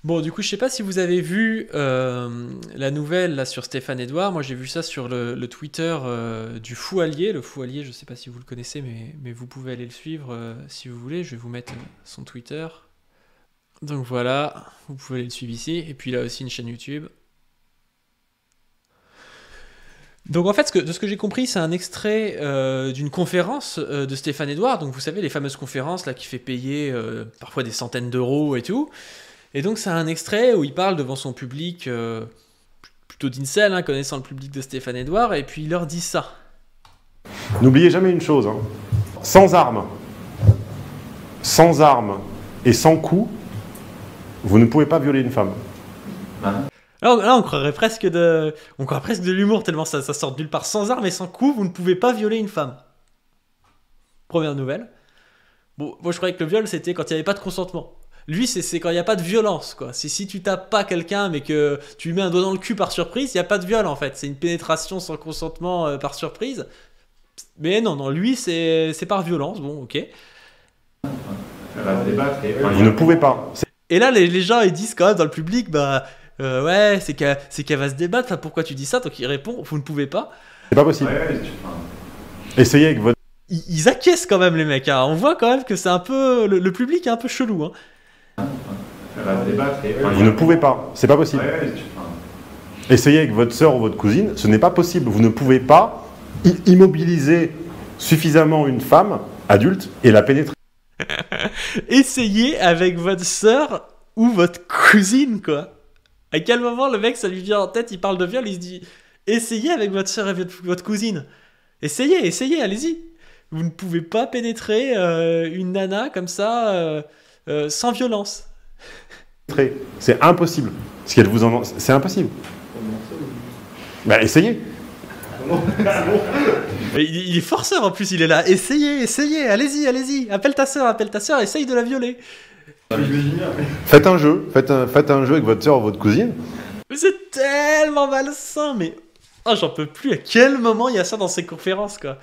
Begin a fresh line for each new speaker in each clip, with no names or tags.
Bon, du coup, je sais pas si vous avez vu la nouvelle là sur Stéphane Edouard. Moi, j'ai vu ça sur le Twitter du Fou Allier. Le Fou Allier, je sais pas si vous le connaissez, mais vous pouvez aller le suivre si vous voulez. Je vais vous mettre son Twitter. Donc voilà, vous pouvez aller le suivre ici. Et puis il a aussi une chaîne YouTube. Donc en fait, de ce que j'ai compris, c'est un extrait d'une conférence de Stéphane Edouard. Donc vous savez, les fameuses conférences là qui fait payer parfois des centaines d'euros et tout. Et donc c'est un extrait où il parle devant son public, plutôt d'incel, hein, connaissant le public de Stéphane Edouard, et puis il leur dit ça.
N'oubliez jamais une chose, hein. Sans armes et sans coups, vous ne pouvez pas violer une femme.
Là, on croirait presque de l'humour, tellement ça sort de nulle part. Sans armes et sans coups, vous ne pouvez pas violer une femme. Première nouvelle. Bon, moi je croyais que le viol c'était quand il n'y avait pas de consentement. Lui, c'est quand il n'y a pas de violence, quoi. Si tu tapes pas quelqu'un, mais que tu lui mets un doigt dans le cul par surprise, il n'y a pas de viol, en fait. C'est une pénétration sans consentement par surprise. Mais non, lui, c'est par violence, bon, ok.
Vous ne pouvez pas.
Et là, les gens, ils disent quand même dans le public, bah, ouais, c'est qu'elle va se débattre, enfin, pourquoi tu dis ça? Donc il répond, vous ne pouvez pas.
C'est pas possible. Essayez avec votre...
Ils acquiescent quand même, les mecs, hein. On voit quand même que c'est un peu... Le public est un peu chelou, hein.
Vous ne pouvez pas, c'est pas possible. Essayez avec votre sœur ou votre cousine, ce n'est pas possible. Vous ne pouvez pas immobiliser suffisamment une femme adulte et la pénétrer.
Essayez avec votre sœur ou votre cousine, quoi. À quel moment le mec, ça lui vient en tête, il parle de viol, il se dit essayez avec votre sœur et votre cousine. Essayez, allez-y. Vous ne pouvez pas pénétrer une nana comme ça sans violence.
C'est impossible. Ce qu'elle vous en... C'est impossible. Bah, essayez.
Il est forceur en plus, il est là. Essayez, allez-y. Appelle ta sœur, essaye de la violer.
Faites un jeu avec votre sœur ou votre cousine.
Mais c'est tellement malsain, mais... Oh, j'en peux plus. À quel moment il y a ça dans ces conférences, quoi?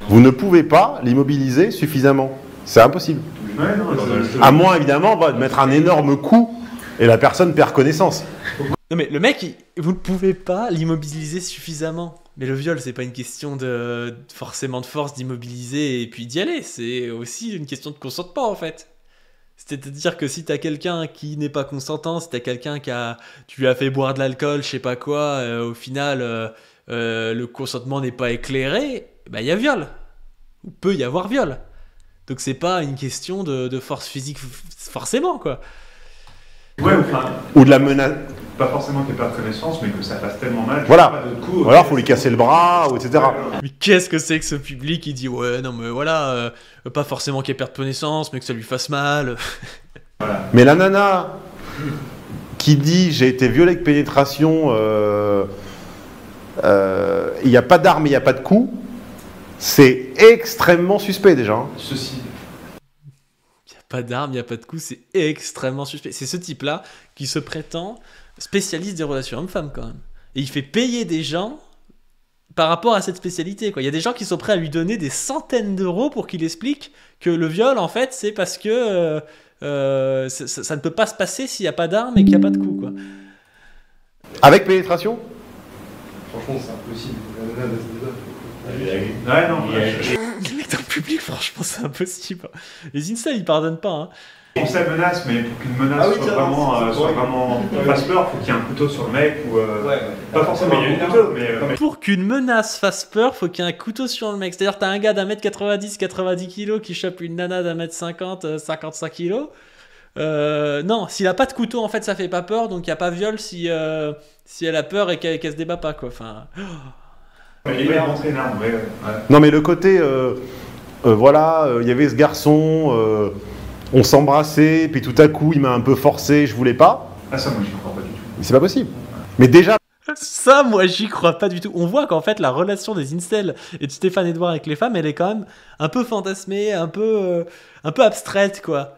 Vous ne pouvez pas l'immobiliser suffisamment. C'est impossible. À moins, évidemment, de mettre un énorme coup et la personne perd connaissance.
Non mais le mec, vous ne pouvez pas l'immobiliser suffisamment. Mais le viol, c'est pas une question forcément de force d'immobiliser et puis d'y aller. C'est aussi une question de consentement, en fait. C'est-à-dire que si t'as quelqu'un qui n'est pas consentant, si t'as quelqu'un tu lui as fait boire de l'alcool, je sais pas quoi, au final, le consentement n'est pas éclairé, bah il y a viol. Ou peut y avoir viol. Donc c'est pas une question de force physique forcément, quoi.
Ouais, enfin,
Ou de la menace.
pas forcément qu'il n'y ait pas de connaissance, mais que ça fasse tellement mal.
Voilà.
Pas de coup,
Ou alors, il faut lui casser le bras, ou etc.
Mais qu'est-ce que c'est que ce public qui dit ouais, non mais voilà, pas forcément qu'elle perde connaissance, mais que ça lui fasse mal.
Voilà.
Mais la nana qui dit j'ai été violée avec pénétration, il n'y a pas d'arme, il n'y a pas de coup, c'est extrêmement suspect déjà. Hein.
Ceci.
Il n'y a pas d'arme, il n'y a pas de coup, c'est extrêmement suspect. C'est ce type-là qui se prétend spécialiste des relations hommes-femmes quand même. Et il fait payer des gens par rapport à cette spécialité, quoi. Il y a des gens qui sont prêts à lui donner des centaines d'euros pour qu'il explique que le viol, en fait, c'est parce que ça ne peut pas se passer s'il n'y a pas d'arme et qu'il n'y a pas de coup, quoi.
Avec pénétration?
Franchement, c'est impossible.
Ouais, non,
Les mecs dans le public, franchement, c'est impossible. Les incels, ils pardonnent pas, hein.
on sait menace, mais pour qu'une menace soit vraiment fasse peur, faut qu'il y ait un couteau sur le mec ou pas forcément un couteau, mais
Pour qu'une menace fasse peur, faut qu'il y ait un couteau sur le mec. C'est-à-dire, t'as un gars d'un mètre 90, 90 kilos qui chope une nana d'un mètre 50, 55 kilos. Non, s'il a pas de couteau, en fait, ça fait pas peur, donc il y a pas viol si elle a peur et qu'elle se débat pas, quoi. Enfin...
il va montrer une arme, ouais.
Non mais le côté, voilà, il y avait ce garçon, on s'embrassait, puis tout à coup il m'a un peu forcé, je voulais pas.
Ah ça, moi j'y crois pas du tout.
Mais c'est pas possible. Mais déjà...
Ça, moi, j'y crois pas du tout. On voit qu'en fait, la relation des incels et de Stéphane Edouard avec les femmes, elle est quand même un peu fantasmée, un peu abstraite, quoi.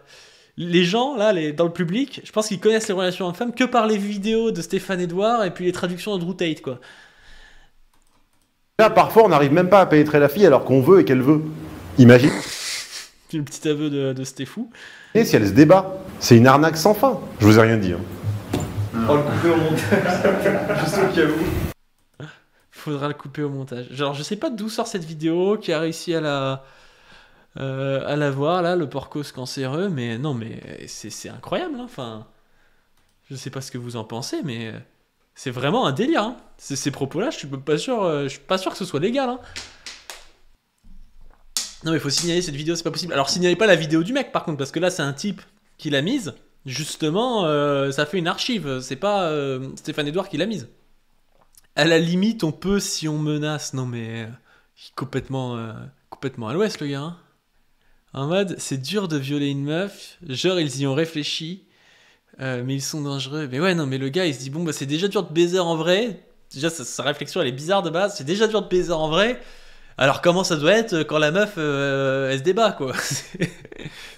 Les gens, là, dans le public, je pense qu'ils connaissent les relations hommes-femmes que par les vidéos de Stéphane Edouard et puis les traductions de Drew Tate, quoi.
Là, parfois, on n'arrive même pas à pénétrer la fille alors qu'on veut et qu'elle veut. Imagine.
Le petit aveu de Stéphou.
Et si elle se débat, c'est une arnaque sans fin. Je vous ai rien dit. Hein.
Oh, le couper au montage. Juste au cas où.
Faudra le couper au montage. Genre, je sais pas d'où sort cette vidéo, qui a réussi à la voir, là, le porcos cancéreux, mais non, mais c'est incroyable, hein. Enfin, je sais pas ce que vous en pensez, mais c'est vraiment un délire, hein. Ces propos-là, je suis pas sûr que ce soit légal, hein. Non, mais il faut signaler cette vidéo, c'est pas possible. Alors, signalez pas la vidéo du mec, par contre, parce que là, c'est un type qui l'a mise. Justement, ça fait une archive, c'est pas Stéphane Edouard qui l'a mise. À la limite, on peut si on menace. Non, mais il est complètement à l'ouest, le gars, hein. En mode, c'est dur de violer une meuf, genre ils y ont réfléchi, mais ils sont dangereux. Mais ouais, non, mais le gars, il se dit, bon, bah c'est déjà dur de baiser en vrai. Déjà, sa réflexion, elle est bizarre de base. C'est déjà dur de baiser en vrai. Alors comment ça doit être quand la meuf, elle se débat, quoi. C'est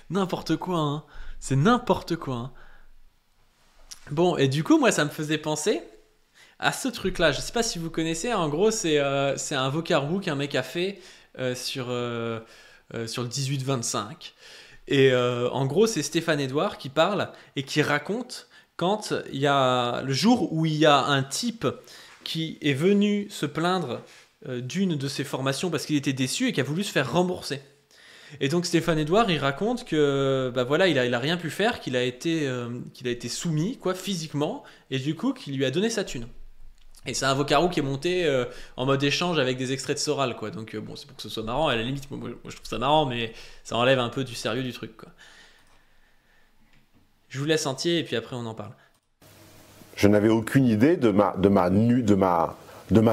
n'importe quoi, hein. C'est n'importe quoi, hein. Bon, et du coup, moi, ça me faisait penser à ce truc-là. Je sais pas si vous connaissez, en gros, c'est un vocarbook qu'un mec a fait sur le 18-25. Et en gros, c'est Stéphane Edouard qui parle et qui raconte quand il y a le jour où il y a un type qui est venu se plaindre d'une de ses formations parce qu'il était déçu et qui a voulu se faire rembourser. Et donc Stéphane Edouard, il raconte que bah voilà, il a rien pu faire, qu'il a été soumis, quoi, physiquement, et du coup qu'il lui a donné sa thune. Et c'est un vocarou qui est monté en mode échange avec des extraits de Soral, quoi. Donc bon, c'est pour que ce soit marrant. À la limite, moi je trouve ça marrant, mais ça enlève un peu du sérieux du truc, quoi. Je vous laisse entier et puis après on en parle.
Je n'avais aucune idée de ma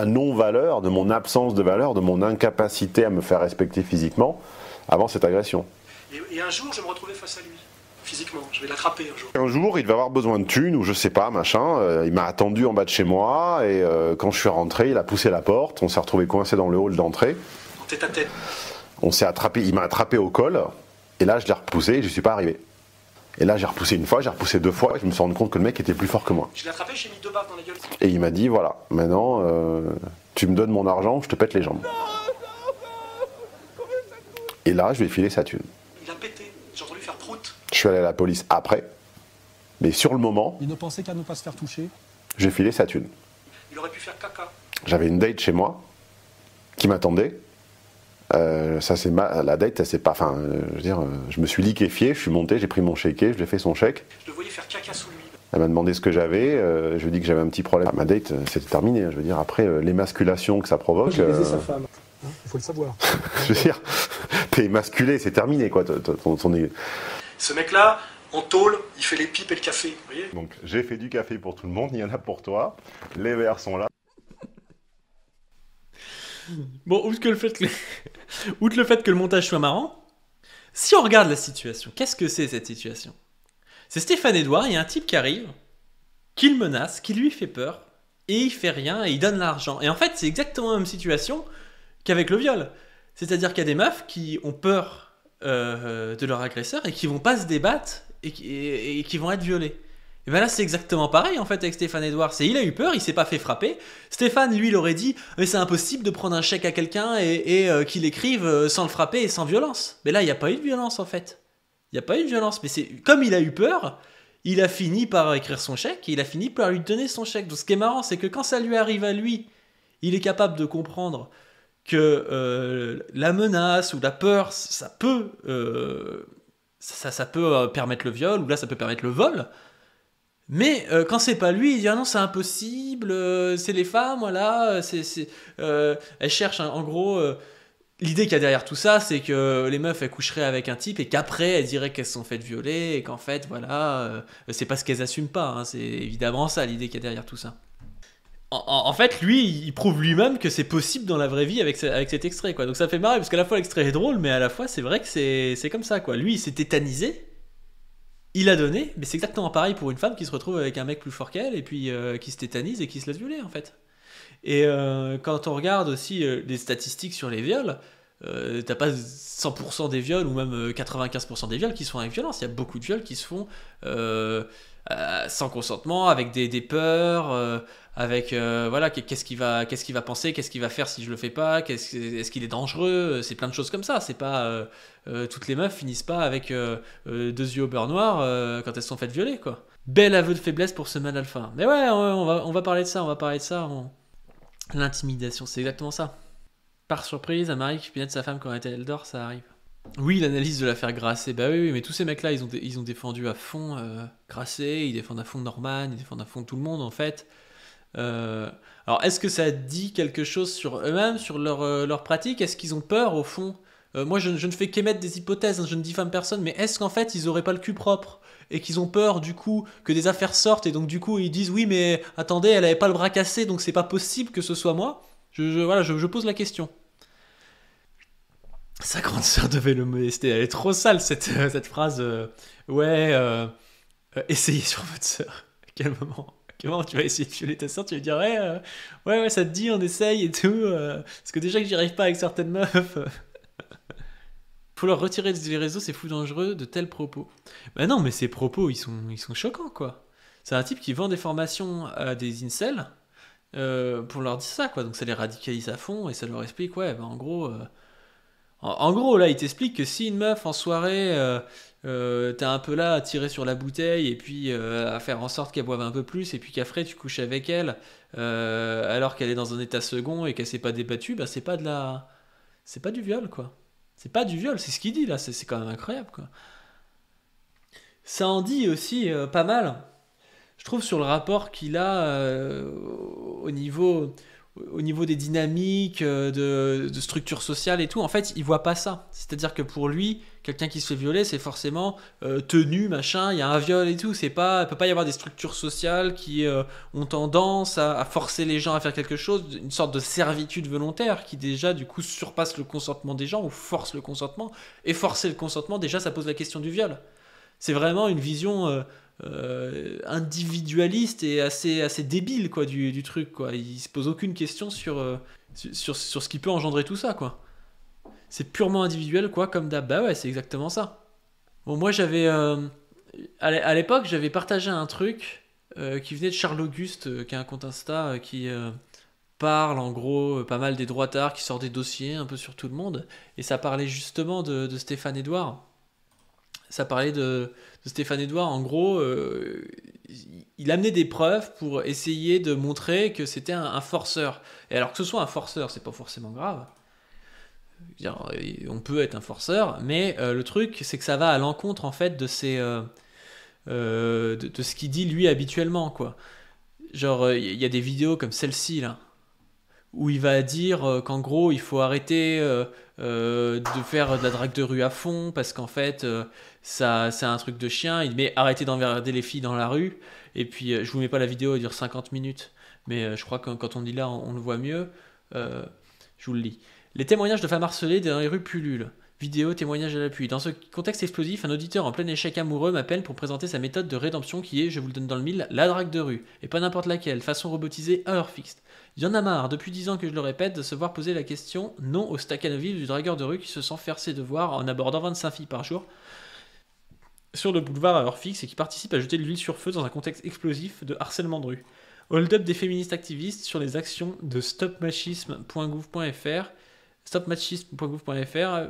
non-valeur, de mon absence de valeur, de mon incapacité à me faire respecter physiquement avant cette agression.
Et un jour, je me retrouvais face à lui, physiquement. Je vais l'attraper un jour.
Un jour, il va avoir besoin de thunes ou je sais pas, machin. Il m'a attendu en bas de chez moi et quand je suis rentré, il a poussé la porte. On s'est retrouvé coincé dans le hall d'entrée.
En tête à tête.
On s'est attrapé, il m'a attrapé au col et là, je l'ai repoussé et je suis pas arrivé. Et là, j'ai repoussé une fois, j'ai repoussé 2 fois et je me suis rendu compte que le mec était plus fort que moi.
Je l'ai attrapé, j'ai mis 2 baffes dans la gueule.
Et il m'a dit, voilà, maintenant, tu me donnes mon argent, je te pète les jambes. Et là, je lui ai filé sa thune.
Il a pété, j'ai entendu faire prout.
Je suis allé à la police après, mais sur le moment,
il ne pensait qu'à ne pas se faire toucher.
J'ai filé sa thune.
Il aurait pu faire caca.
J'avais une date chez moi qui m'attendait. La date, c'est pas. Enfin, je veux dire, je me suis liquéfié, je suis monté, j'ai pris mon chéquier, je lui ai fait son chèque.
Je le voyais faire caca sous lui.
Elle m'a demandé ce que j'avais, je lui ai dit que j'avais un petit problème. Ma date, c'était terminé. Je veux dire, après, l'émasculation que ça provoque.
J'ai baisé sa femme. Hein, il faut le savoir.
Je veux dire, t'es émasculé, c'est terminé, quoi.
Ce mec-là, en tôle, il fait les pipes et le café, vous voyez.
Donc, j'ai fait du café pour tout le monde, il y en a pour toi. Les verres sont là.
Bon, outre le fait que le montage soit marrant, si on regarde la situation, qu'est-ce que c'est cette situation? C'est Stéphane Edouard, il y a un type qui arrive, qui le menace, qui lui fait peur, et il fait rien, et il donne l'argent. Et en fait, c'est exactement la même situation qu'avec le viol. C'est-à-dire qu'il y a des meufs qui ont peur de leur agresseur, et qui vont pas se débattre, et qui vont être violées. Et ben là, c'est exactement pareil en fait avec Stéphane Edouard. Il a eu peur, il s'est pas fait frapper. Stéphane, lui, il aurait dit mais c'est impossible de prendre un chèque à quelqu'un et qu'il écrive sans le frapper et sans violence. Mais là, il n'y a pas eu de violence en fait. Il n'y a pas eu de violence. Mais c'est comme il a eu peur, il a fini par écrire son chèque et il a fini par lui donner son chèque. Donc ce qui est marrant, c'est que quand ça lui arrive à lui, il est capable de comprendre que la menace ou la peur, ça peut permettre le viol ou là, ça peut permettre le vol. Mais quand c'est pas lui, il dit ah non c'est impossible, c'est les femmes, voilà, elles cherchent en gros l'idée qu'il y a derrière tout ça, c'est que les meufs elles coucheraient avec un type et qu'après elles diraient qu'elles se sont faites violer et qu'en fait voilà, c'est parce qu'elles assument pas, hein, c'est évidemment ça l'idée qu'il y a derrière tout ça. En fait, lui, il prouve lui-même que c'est possible dans la vraie vie avec cet extrait, quoi. Donc ça fait marrer parce qu'à la fois l'extrait est drôle, mais à la fois c'est vrai que c'est comme ça, quoi. Lui, il s'est tétanisé. Il a donné, mais c'est exactement pareil pour une femme qui se retrouve avec un mec plus fort qu'elle et puis qui se tétanise et qui se laisse violer en fait. Et quand on regarde aussi les statistiques sur les viols, t'as pas 100% des viols ou même 95% des viols qui se font avec violence. Il y a beaucoup de viols qui se font sans consentement, avec des peurs, avec voilà, qu'est-ce qu'il va penser, qu'est-ce qu'il va faire si je le fais pas, est-ce qu'il est dangereux, c'est plein de choses comme ça. C'est pas toutes les meufs finissent pas avec 2 yeux au beurre noir quand elles se sont faites violer, quoi. Bel aveu de faiblesse pour ce mâle alpha. Mais ouais, on va parler de ça, L'intimidation, c'est exactement ça. Par surprise, un mari qui pénètre sa femme quand elle dort, ça arrive. Oui, l'analyse de l'affaire Grasset, bah oui, mais tous ces mecs-là, ils ont défendu à fond Grasset, ils défendent à fond Norman, ils défendent à fond tout le monde, en fait. Alors, est-ce que ça dit quelque chose sur eux-mêmes, sur leur pratique? Est-ce qu'ils ont peur, au fond? Moi, je ne fais qu'émettre des hypothèses, hein, je ne diffame personne, mais est-ce qu'en fait, ils auraient pas le cul propre? Et qu'ils ont peur, du coup, que des affaires sortent, et donc, du coup, ils disent, oui, mais attendez, elle avait pas le bras cassé, donc c'est pas possible que ce soit moi? Voilà, je pose la question. Sa grande sœur devait le molester. Elle est trop sale, cette phrase. Essayez sur votre sœur. À quel moment tu vas essayer de violer ta sœur? Tu vas dire, ouais, ça te dit, on essaye et tout. Parce que déjà que j'y arrive pas avec certaines meufs. Faut leur retirer des réseaux, c'est fou dangereux de tels propos. Bah non, mais ces propos, ils sont choquants, quoi. C'est un type qui vend des formations à des incels pour leur dire ça, quoi. Donc ça les radicalise à fond et ça leur explique, ouais, bah en gros... En gros, là, il t'explique que si une meuf en soirée, t'es un peu là à tirer sur la bouteille et puis à faire en sorte qu'elle boive un peu plus et puis qu'après tu couches avec elle alors qu'elle est dans un état second et qu'elle s'est pas débattue, bah c'est pas du viol, quoi. C'est pas du viol, c'est ce qu'il dit là, c'est quand même incroyable, quoi. Ça en dit aussi pas mal, je trouve, sur le rapport qu'il a au niveau des dynamiques, de structure sociale et tout. En fait, il voit pas ça. C'est-à-dire que pour lui, quelqu'un qui se fait violer, c'est forcément tenu, machin, il y a un viol et tout. Il peut pas y avoir des structures sociales qui ont tendance à forcer les gens à faire quelque chose, une sorte de servitude volontaire qui déjà, du coup, surpasse le consentement des gens ou force le consentement. Et forcer le consentement, déjà, ça pose la question du viol. C'est vraiment une vision... individualiste et assez débile, quoi, du truc, quoi. Il se pose aucune question sur ce qui peut engendrer tout ça, quoi. C'est purement individuel, quoi, comme d'hab. Bah ouais, c'est exactement ça. Bon, moi j'avais à l'époque j'avais partagé un truc qui venait de Charles Auguste, qui a un compte Insta qui parle en gros pas mal des droitards, qui sort des dossiers un peu sur tout le monde, et ça parlait justement de Stéphane Edouard. Ça parlait de Stéphane Edouard, en gros, il amenait des preuves pour essayer de montrer que c'était un forceur. Et alors que ce soit un forceur, c'est pas forcément grave. On peut être un forceur, mais le truc, c'est que ça va à l'encontre, en fait, de ce qu'il dit lui habituellement, quoi. Genre, il y a des vidéos comme celle-ci, là, où il va dire qu'en gros, il faut arrêter de faire de la drague de rue à fond, parce qu'en fait, ça, c'est un truc de chien. Il met arrêter d'emmerder les filles dans la rue. Et puis, je vous mets pas la vidéo, elle dure 50 minutes. Mais je crois que quand on dit là, on le voit mieux. Je vous le lis. Les témoignages de femmes harcelées dans les rues pullulent. Vidéo, témoignage à l'appui. Dans ce contexte explosif, un auditeur en plein échec amoureux m'appelle pour présenter sa méthode de rédemption qui est, je vous le donne dans le mille, la drague de rue. Et pas n'importe laquelle, façon robotisée, à heure fixe. Il y en a marre, depuis 10 ans que je le répète, de se voir poser la question non au staccanovisme du dragueur de rue qui se sent faire ses devoirs en abordant 25 filles par jour sur le boulevard à heure fixe et qui participe à jeter de l'huile sur feu dans un contexte explosif de harcèlement de rue. Hold-up des féministes activistes sur les actions de stopmachisme.gouv.fr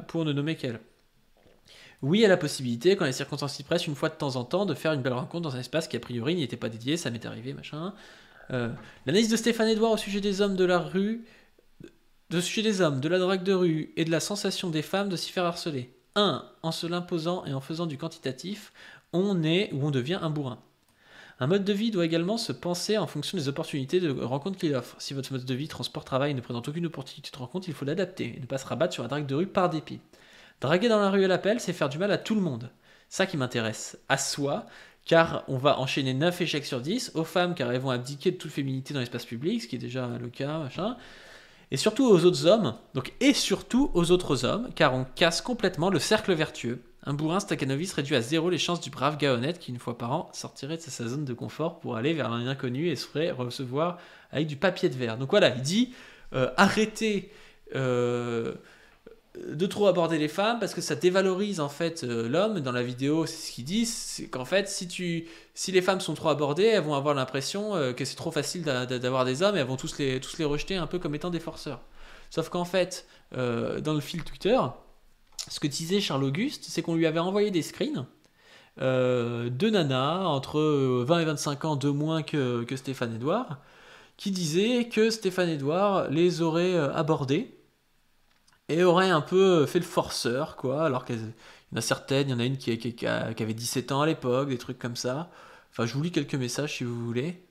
pour ne nommer qu'elle. Oui à la possibilité, quand les circonstances s'y pressent, une fois de temps en temps, de faire une belle rencontre dans un espace qui a priori n'y était pas dédié, ça m'est arrivé, machin. L'analyse de Stéphane Edouard au sujet des hommes de la rue, de la drague de rue et de la sensation des femmes de s'y faire harceler. 1. En se l'imposant et en faisant du quantitatif, on est ou on devient un bourrin. Un mode de vie doit également se penser en fonction des opportunités de rencontre qu'il offre. Si votre mode de vie, transport, travail ne présente aucune opportunité de rencontre, il faut l'adapter et ne pas se rabattre sur la drague de rue par dépit. Draguer dans la rue à l'appel, c'est faire du mal à tout le monde. Ça qui m'intéresse. À soi, car on va enchaîner 9 échecs sur 10, aux femmes car elles vont abdiquer de toute féminité dans l'espace public, ce qui est déjà le cas, machin. Et surtout aux autres hommes, car on casse complètement le cercle vertueux. Un bourrin Stakhanovitch réduit à 0 les chances du brave gars honnête qui, une fois par an, sortirait de sa zone de confort pour aller vers un inconnu et se ferait recevoir avec du papier de verre. Donc voilà, il dit arrêtez de trop aborder les femmes parce que ça dévalorise en fait l'homme. Dans la vidéo, c'est ce qu'ils disent, c'est qu'en fait si les femmes sont trop abordées, elles vont avoir l'impression que c'est trop facile d'avoir des hommes et elles vont tous les rejeter un peu comme étant des forceurs. Sauf qu'en fait, dans le fil Twitter, ce que disait Charles Auguste, c'est qu'on lui avait envoyé des screens de nanas entre 20 et 25 ans de moins que Stéphane Edouard, qui disaient que Stéphane Edouard les aurait abordées et aurait un peu fait le forceur, quoi, alors qu'il y en a certaines, il y en a une qui avait 17 ans à l'époque, des trucs comme ça. Enfin, je vous lis quelques messages si vous voulez.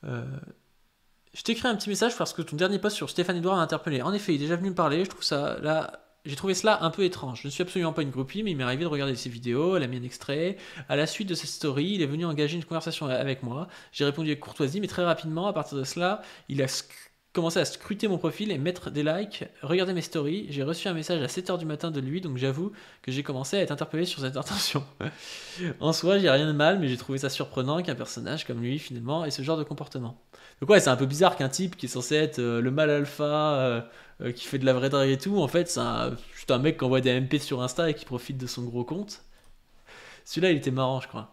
Je t'écris un petit message parce que ton dernier post sur Stéphane Edouard m'a interpellé. En effet, il est déjà venu me parler, j'ai trouvé cela un peu étrange. Je ne suis absolument pas une groupie, mais il m'est arrivé de regarder ses vidéos, elle a mis un extrait. À la suite de cette story, il est venu engager une conversation avec moi. J'ai répondu avec courtoisie, mais très rapidement, à partir de cela, il a commencé à scruter mon profil et mettre des likes, regarder mes stories. J'ai reçu un message à 7h du matin de lui, donc j'avoue que j'ai commencé à être interpellé sur cette intention. En soi, j'ai rien de mal, mais j'ai trouvé ça surprenant qu'un personnage comme lui, finalement, ait ce genre de comportement. Donc ouais, c'est un peu bizarre qu'un type qui est censé être le mâle alpha, qui fait de la vraie drague et tout, en fait, c'est juste un mec qui envoie des MP sur Insta et qui profite de son gros compte. Celui-là, il était marrant, je crois.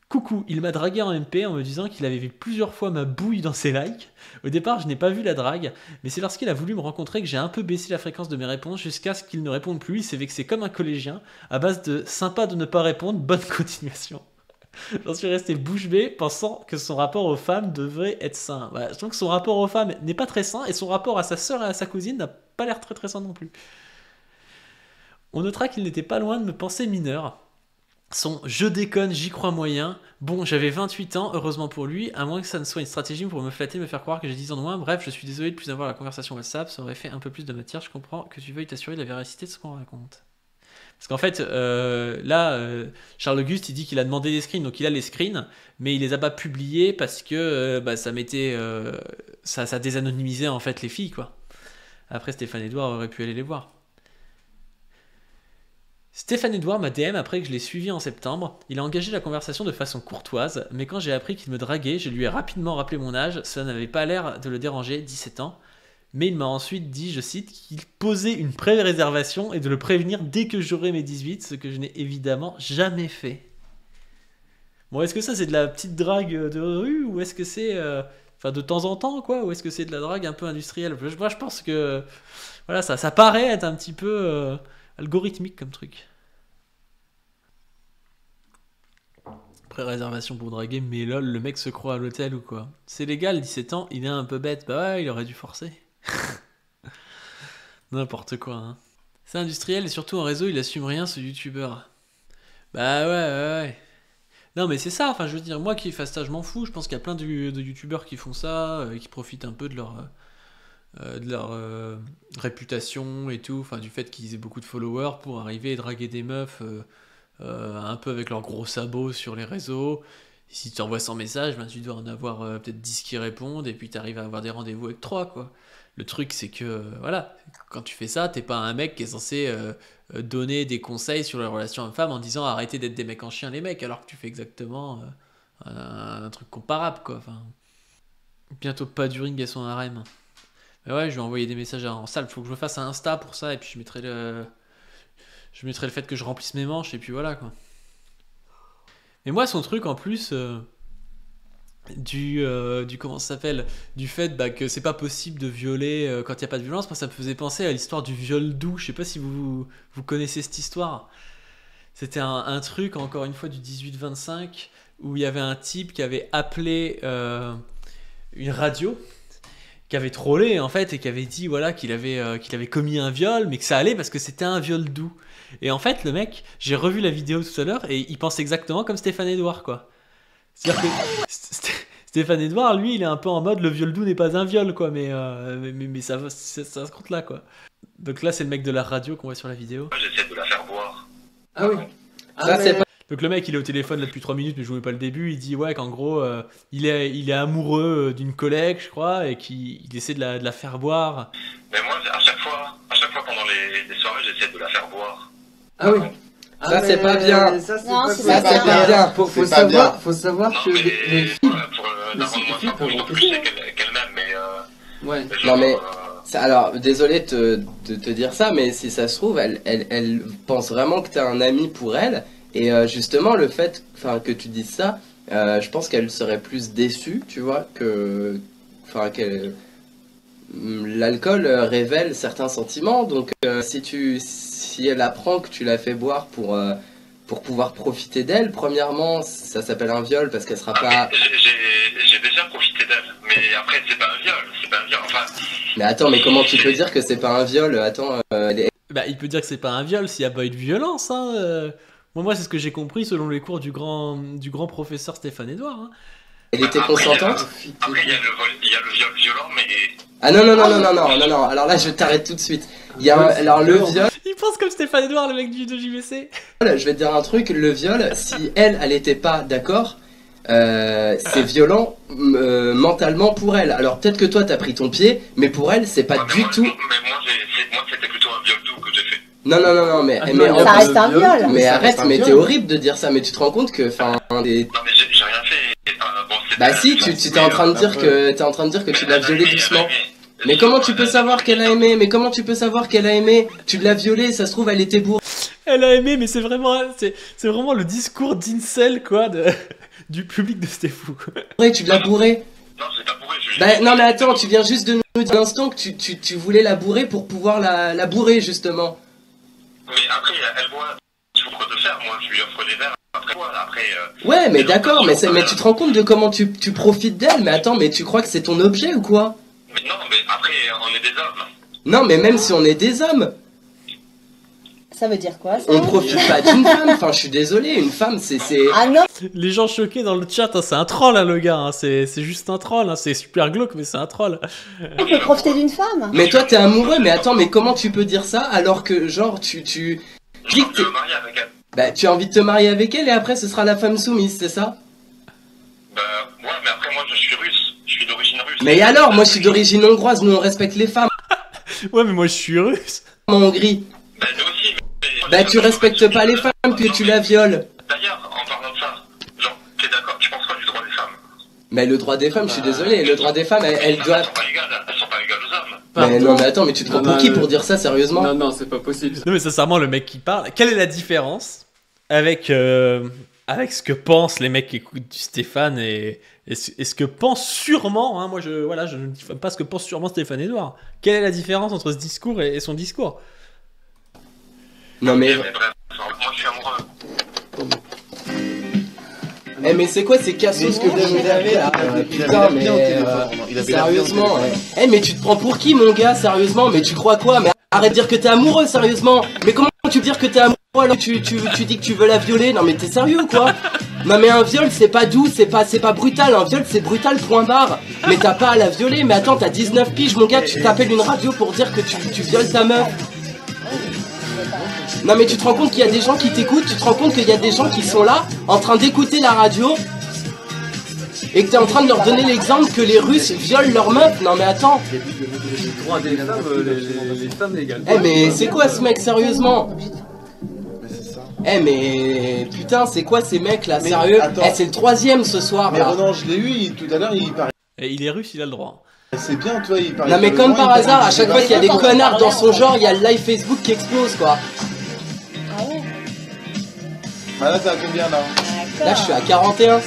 Coucou, il m'a dragué en MP en me disant qu'il avait vu plusieurs fois ma bouille dans ses likes. Au départ, je n'ai pas vu la drague, mais c'est lorsqu'il a voulu me rencontrer que j'ai un peu baissé la fréquence de mes réponses jusqu'à ce qu'il ne réponde plus. Il s'est vexé comme un collégien, à base de sympa de ne pas répondre, bonne continuation. J'en suis resté bouche bée, pensant que son rapport aux femmes devrait être sain. Bah, je trouve que son rapport aux femmes n'est pas très sain, et son rapport à sa sœur et à sa cousine n'a pas l'air très très sain non plus. On notera qu'il n'était pas loin de me penser mineur. Son « je déconne, j'y crois moyen ». Bon, j'avais 28 ans, heureusement pour lui, à moins que ça ne soit une stratégie pour me flatter, me faire croire que j'ai 10 ans de moins. Bref, je suis désolé de plus avoir la conversation WhatsApp, ça aurait fait un peu plus de matière. Je comprends que tu veuilles t'assurer de la véracité de ce qu'on raconte. Parce qu'en fait, Charles Auguste, il dit qu'il a demandé des screens, donc il a les screens, mais il les a pas publiés parce que ça mettait, ça désanonymisait en fait les filles, quoi. Après, Stéphane Edouard aurait pu aller les voir. Stéphane Edouard m'a DM après que je l'ai suivi en septembre. Il a engagé la conversation de façon courtoise, mais quand j'ai appris qu'il me draguait, je lui ai rapidement rappelé mon âge. Cela n'avait pas l'air de le déranger, 17 ans. Mais il m'a ensuite dit, je cite, qu'il posait une pré-réservation et de le prévenir dès que j'aurai mes 18, ce que je n'ai évidemment jamais fait. Bon, est-ce que ça c'est de la petite drague de rue ou est-ce que c'est de temps en temps, quoi, ou est-ce que c'est de la drague un peu industrielle? Moi je pense que voilà, ça paraît être un petit peu algorithmique comme truc. Pré-réservation pour draguer, mais lol, le mec se croit à l'hôtel ou quoi? C'est légal, 17 ans, il est un peu bête. Bah ouais, il aurait dû forcer. N'importe quoi, hein. C'est industriel et surtout en réseau, il assume rien, ce youtubeur. Bah ouais. Non mais c'est ça, enfin je veux dire, moi qui fasse ça, je m'en fous. Je pense qu'il y a plein de youtubeurs qui font ça, qui profitent un peu de leur réputation et tout, enfin du fait qu'ils aient beaucoup de followers pour arriver et draguer des meufs un peu avec leurs gros sabots sur les réseaux. Et si tu envoies 100 messages, tu dois en avoir peut-être 10 qui répondent et puis tu arrives à avoir des rendez-vous avec 3, quoi. Le truc c'est que voilà, quand tu fais ça, t'es pas un mec qui est censé donner des conseils sur les relations hommes-femmes en disant arrêtez d'être des mecs en chien les mecs, alors que tu fais exactement un truc comparable, quoi. Enfin, bientôt pas du ring à son harem. Mais ouais, je vais envoyer des messages en salle. Faut que je me fasse un Insta pour ça et puis je mettrai le fait que je remplisse mes manches et puis voilà, quoi. Mais moi son truc en plus du comment ça s'appelle, du fait que c'est pas possible de violer quand il y a pas de violence, moi ça me faisait penser à l'histoire du viol doux. Je sais pas si vous connaissez cette histoire. C'était un truc encore une fois du 18-25 où il y avait un type qui avait appelé une radio, qui avait trollé en fait et qui avait dit voilà qu'il avait commis un viol mais que ça allait parce que c'était un viol doux. Et en fait le mec, j'ai revu la vidéo tout à l'heure et il pense exactement comme Stéphane Edouard, quoi. C'est-à-dire que Stéphane Edouard, lui, il est un peu en mode le viol doux n'est pas un viol, quoi, mais ça se compte là, quoi. Donc là, c'est le mec de la radio qu'on voit sur la vidéo.
J'essaie de la faire boire.
Ah oui.
C'est pas... Donc le mec, il est au téléphone là depuis 3 minutes, mais je ne jouais pas le début. Il dit ouais qu'en gros, il est amoureux d'une collègue, je crois, et qu'il essaie de la faire boire.
Mais moi, à chaque fois pendant les soirées, j'essaie de la faire boire.
Ah oui. Ça c'est pas bien. Ça c'est pas bien. Faut savoir que les filles.
Pour la rendre moins simple, je sais qu'elle m'aime, mais.
Ouais.
Non mais.
Alors, désolé de te dire ça, mais si ça se trouve, elle pense vraiment que t'es un ami pour elle. Et justement, le fait que tu dises ça, je pense qu'elle serait plus déçue, tu vois, que... l'alcool révèle certains sentiments, donc si elle apprend que tu l'as fait boire pour pouvoir profiter d'elle, premièrement, ça s'appelle un viol parce qu'elle sera pas...
J'ai déjà profité d'elle, mais après c'est pas un viol, enfin...
Mais attends, mais comment tu peux dire que c'est pas un viol? Attends,
Bah, il peut dire que c'est pas un viol s'il n'y a pas eu de violence, hein. Moi c'est ce que j'ai compris selon les cours du grand professeur Stéphane Edouard, hein.
Elle était consentante?
Après, il y a le viol violent, mais...
Ah non, alors là je t'arrête tout de suite. Alors le viol...
Il pense comme Stéphane Edouard, le mec de JVC.
Je vais te dire un truc, le viol, si elle était pas d'accord, c'est violent mentalement pour elle. Alors peut-être que toi t'as pris ton pied, mais pour elle c'est pas du tout...
Mais moi c'était plutôt un viol doux que j'ai fait.
Non, mais
ça reste un viol.
Mais arrête, mais t'es horrible de dire ça, mais tu te rends compte que...
Non mais j'ai rien fait.
Bah si, tu t'es en train de dire que tu l'as violée doucement. Mais comment tu peux savoir qu'elle a aimé? Tu l'as violée, ça se trouve elle était bourrée.
Elle a aimé, mais c'est vraiment le discours d'incel, quoi, du public de Stéphou.
Tu l'as bourrée.
Non, c'est pas bourré,
Bah non mais attends, tu viens juste de nous dire à l'instant que tu voulais la bourrer pour pouvoir la bourrer justement.
Mais après, elle boit, tu vois de faire, moi je lui offre des verres, après...
Ouais, mais d'accord, mais tu te rends compte de comment tu profites d'elle? Mais attends, mais tu crois que c'est ton objet ou quoi?
Mais non, mais après, on est des hommes.
Non, mais même si on est des hommes...
Ça veut dire quoi, ça?
On profite pas d'une femme, enfin je suis désolé, une femme c'est...
Ah non.
Les gens choqués dans le chat, hein, c'est un troll, hein, le gars, hein, c'est juste un troll, hein, c'est super glauque, mais c'est un troll.
On peut profiter d'une femme.
Mais toi t'es amoureux, mais attends, mais comment tu peux dire ça alors que genre tu
dis que t'es... marier avec elle.
Bah tu as envie de te marier avec elle et après ce sera la femme soumise, c'est ça?
Bah ouais, mais après moi je suis russe, je suis d'origine russe.
Mais alors, moi je suis d'origine hongroise, nous on respecte les femmes.
Ouais, mais moi je suis russe.
En Hongrie.
Bah nous aussi, mais...
Bah tu respectes pas les femmes que tu la violes.
D'ailleurs, en parlant de ça, genre, t'es d'accord, tu penses quoi du droit des femmes?
Mais le droit des femmes, je suis désolé, le droit des femmes, elles doivent...
Elles sont pas égales aux hommes.
Mais non mais attends, mais tu te prends pour qui pour dire ça sérieusement?
Non, c'est pas possible.
Non mais sincèrement, le mec qui parle, quelle est la différence avec ce que pensent les mecs qui écoutent du Stéphane et ce que pense sûrement, hein, moi je ne dis pas ce que pense sûrement Stéphane Edouard. Quelle est la différence entre ce discours et son discours?
Non mais...
Bref, moi je suis amoureux.
Eh mais c'est quoi ces cassos que vous avez là? Putain mais... Sérieusement, eh mais tu te prends pour qui mon gars, sérieusement? Mais tu crois quoi? Mais arrête de dire que t'es amoureux, sérieusement. Mais comment tu peux dire que t'es amoureux alors que tu dis que tu veux la violer? Non mais t'es sérieux ou quoi? Non mais un viol c'est pas doux, c'est pas brutal, un viol c'est brutal point barre. Mais t'as pas à la violer, mais attends t'as 19 piges mon gars, tu t'appelles une radio pour dire que tu violes ta meuf. Non mais tu te rends compte qu'il y a des gens qui t'écoutent, tu te rends compte qu'il y a des gens qui sont là, en train d'écouter la radio, et que t'es en train de leur donner l'exemple que les Russes violent leurs meufs. Non mais attends.
Les femmes légales.
Eh mais c'est quoi ce mec sérieusement? Eh mais putain c'est quoi ces mecs là, sérieux? Eh c'est le 3ème ce soir là.
Mais Ronan je l'ai eu tout à l'heure, il paraît...
Et il est russe, il a le droit.
C'est bien toi, il paraît...
Non mais comme par hasard, à chaque fois qu'il y a des connards dans son genre, il y a le live Facebook qui explose quoi.
Ah ouais.
Ah là t'es à combien là?
Là je suis à 41.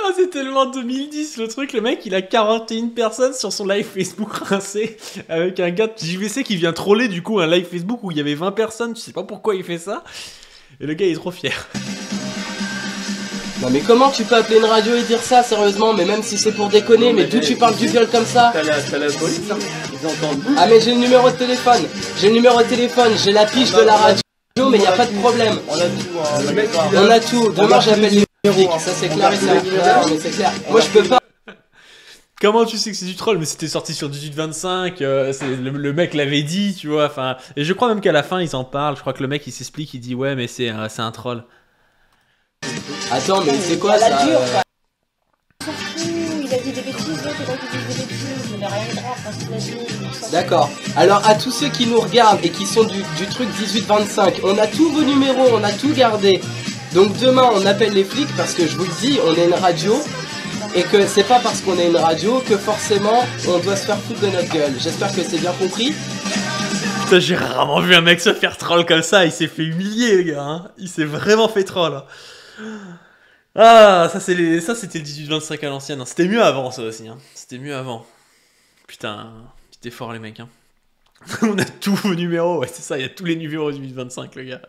Ah, c'est tellement 2010 le truc, le mec il a 41 personnes sur son live Facebook rincé avec un gars de JVC qui vient troller du coup un live Facebook où il y avait 20 personnes, tu sais pas pourquoi il fait ça, et le gars il est trop fier.
Non mais comment tu peux appeler une radio et dire ça sérieusement? Mais même si c'est pour déconner, mais d'où tu parles du viol comme ça?
T'as la police, hein? Ils entendent.
Ah mais j'ai le numéro de téléphone, j'ai la fiche de la radio, mais y a pas de problème. On a tout, demain j'appelle les flics, ça c'est clair et mais c'est clair. Moi je peux pas.
Comment tu sais que c'est du troll? Mais c'était sorti sur 1825, le mec l'avait dit, tu vois, enfin... Et je crois même qu'à la fin ils en parlent, je crois que le mec il s'explique, il dit ouais mais c'est un troll.
Attends mais c'est quoi ça?
Il a dit des bêtises, c'est toi qui dis des bêtises, il n'a rien de grave parce qu'il a dit...
D'accord, alors à tous ceux qui nous regardent et qui sont du truc 18-25, on a tous vos numéros, on a tout gardé. Donc demain on appelle les flics parce que je vous le dis, on est une radio. et que c'est pas parce qu'on est une radio que forcément on doit se faire foutre de notre gueule. J'espère que c'est bien compris.
Putain, j'ai rarement vu un mec se faire troll comme ça, il s'est fait humilier, le gars, hein. Il s'est vraiment fait troll. Hein. Ah, ça c'était le 18-25 à l'ancienne. Hein. C'était mieux avant, ça aussi. Hein. C'était mieux avant. Putain, c'était fort, les mecs. Hein. On a tous vos numéros, ouais, c'est ça, il y a tous les numéros 18-25, le gars.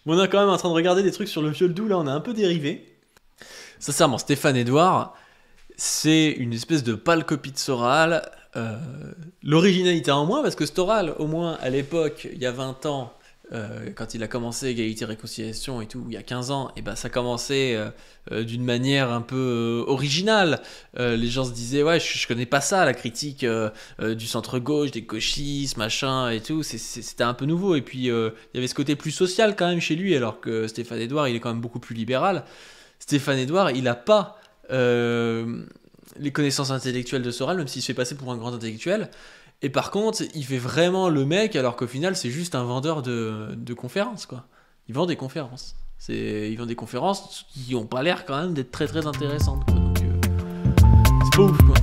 Bon, on est quand même en train de regarder des trucs sur le viol doux, là, on a un peu dérivé. Sincèrement, Stéphane Edouard, c'est une espèce de pâle copie de Soral. L'originalité en moins, parce que Soral, au moins à l'époque, il y a 20 ans, quand il a commencé Égalité Réconciliation et tout, il y a 15 ans, et ben ça commençait d'une manière un peu originale. Les gens se disaient, ouais, je connais pas ça, la critique du centre-gauche, des gauchistes, machin et tout, c'était un peu nouveau. Et puis il y avait ce côté plus social quand même chez lui, alors que Stéphane Edouard, il est quand même beaucoup plus libéral. Stéphane Edouard, il a pas les connaissances intellectuelles de Soral, même s'il se fait passer pour un grand intellectuel. Et par contre, il fait vraiment le mec, alors qu'au final, c'est juste un vendeur de conférences, quoi. Il vend des conférences. Il vend des conférences qui n'ont pas l'air quand même d'être très très intéressantes, quoi. Donc, c'est pas ouf, quoi.